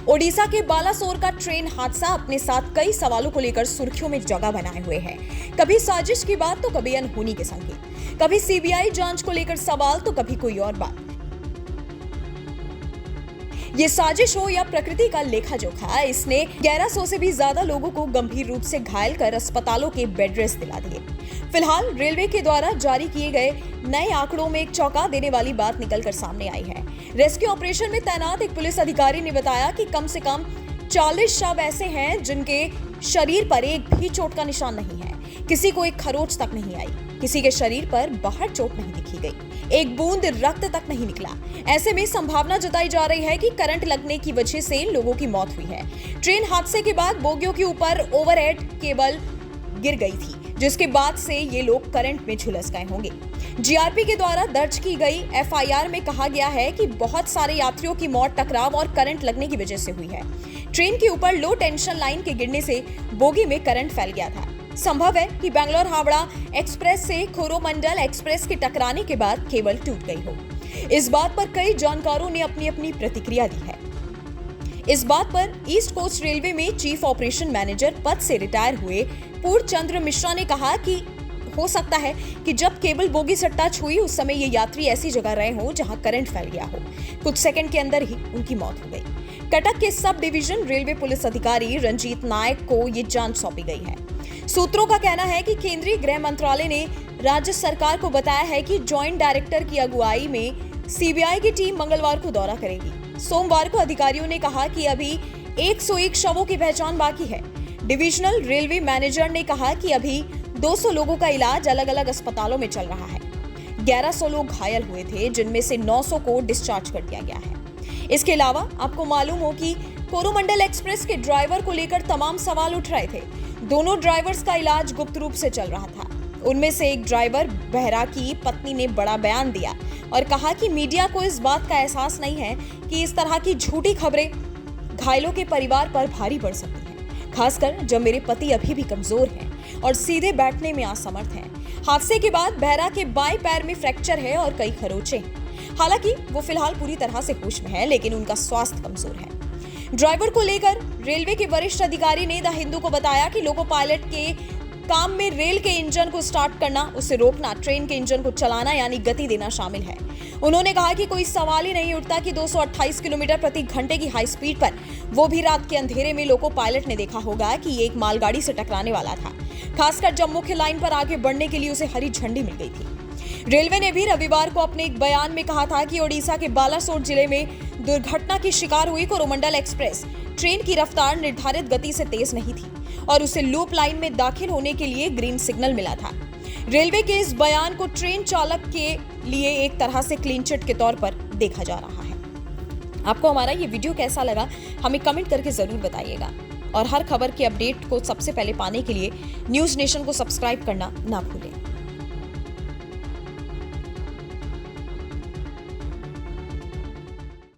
ओडिशा के बालासोर का ट्रेन हादसा अपने साथ कई सवालों को लेकर सुर्खियों में जगह बनाए हुए है। कभी साजिश की बात तो कभी अनहोनी के संकेत, कभी सीबीआई जांच को लेकर सवाल तो कभी कोई और बात। ये साजिश हो या प्रकृति का लेखा जोखा, इसने 1100 से भी ज्यादा लोगों को गंभीर रूप से घायल कर अस्पतालों के बेड रेस्ट दिला दिए। फिलहाल रेलवे के द्वारा जारी किए गए नए आंकड़ों में एक चौंका देने वाली बात निकलकर सामने आई है। रेस्क्यू ऑपरेशन में तैनात एक पुलिस अधिकारी ने बताया कि कम से कम 40 शव ऐसे हैं जिनके शरीर पर एक भी चोट का निशान नहीं है। किसी को एक खरोच तक नहीं आई, किसी के शरीर पर बाहर चोट नहीं दिखी गई, एक बूंद रक्त तक नहीं निकला। ऐसे में संभावना जताई जा रही है कि करंट लगने की वजह से लोगों की मौत हुई है। ट्रेन हादसे के बाद बोगियों के ऊपर ओवरहेड केबल गिर गई थी, जिसके बाद से ये लोग करंट में झुलस गए होंगे। जीआरपी के द्वारा दर्ज की गई एफआईआर में कहा गया है कि बहुत सारे यात्रियों की मौत टकराव और करंट लगने की वजह से हुई है। ट्रेन के ऊपर लो टेंशन लाइन के गिरने से बोगी में करंट फैल गया था। संभव है कि बैंगलोर हावड़ा एक्सप्रेस से कोरोमंडल एक्सप्रेस के टकराने के बाद केबल टूट गई हो। इस बात पर कई जानकारों ने अपनी अपनी प्रतिक्रिया दी है। इस बात पर ईस्ट कोस्ट रेलवे में चीफ ऑपरेशन मैनेजर पद से रिटायर हुए पूर्ण चंद्र मिश्रा ने कहा कि हो सकता है कि जब केबल बोगी से टच हुई उस समय ये यात्री ऐसी जगह रहे हो जहां करंट फैल गया हो। कुछ सेकंड के अंदर ही उनकी मौत हो गई। कटक के सब डिवीजन रेलवे पुलिस अधिकारी रंजीत नायक को ये जांच सौंपी गई है। सूत्रों का कहना है कि केंद्रीय गृह मंत्रालय ने राज्य सरकार को बताया है कि जॉइंट डायरेक्टर की अगुवाई में सीबीआई की टीम मंगलवार को दौरा करेगी। सोमवार को अधिकारियों ने कहा कि अभी 101 शवों की पहचान बाकी है। डिविजनल रेलवे मैनेजर ने कहा कि अभी 200 लोगों का इलाज अलग अलग अस्पतालों में चल रहा है। 1100 लोग घायल हुए थे, जिनमें से 900 को डिस्चार्ज कर दिया गया है। इसके अलावा आपको मालूम हो कि कोरोमंडल एक्सप्रेस के ड्राइवर को लेकर तमाम सवाल उठ रहे थे। दोनों ड्राइवर्स का इलाज गुप्त रूप से चल रहा था। उनमें से एक ड्राइवर बेहरा की पत्नी ने बड़ा बयान दिया और कहा कि मीडिया को इस बात का एहसास नहीं है कि इस तरह की झूठी खबरें घायलों के परिवार पर भारी पड़ सकती हैं, खासकर जब मेरे पति अभी भी कमजोर हैं और सीधे बैठने में असमर्थ हैं। हादसे के बाद बेहरा के बाएं पैर में फ्रैक्चर है और कई खरोंचे हैं। हालांकि वो फिलहाल पूरी तरह से होश में है, लेकिन उनका स्वास्थ्य कमजोर है। ड्राइवर को लेकर रेलवे के वरिष्ठ अधिकारी ने द हिंदू को बताया कि लोको पायलट के काम में रेल के इंजन को स्टार्ट करना, उसे रोकना, ट्रेन के इंजन को चलाना यानी गति देना शामिल है। उन्होंने कहा कि कोई सवाल ही नहीं उठता कि 228 किलोमीटर प्रति घंटे की हाई स्पीड पर, वो भी रात के अंधेरे में, लोको पायलट ने देखा होगा कि ये एक मालगाड़ी से टकराने वाला था, खासकर जब मुख्य लाइन पर आगे बढ़ने के लिए उसे हरी झंडी मिल गई थी। रेलवे ने भी रविवार को अपने एक बयान में कहा था कि ओडिशा के बालासोर जिले में दुर्घटना की शिकार हुई कोरोमंडल एक्सप्रेस ट्रेन की रफ्तार निर्धारित गति से तेज नहीं थी और उसे लूप लाइन में दाखिल होने के लिए ग्रीन सिग्नल मिला था। रेलवे के इस बयान को ट्रेन चालक के लिए एक तरह से क्लीन चिट के तौर पर देखा जा रहा है। आपको हमारा ये वीडियो कैसा लगा हमें कमेंट करके जरूर बताइएगा और हर खबर के अपडेट को सबसे पहले पाने के लिए न्यूज नेशन को सब्सक्राइब करना ना भूलें।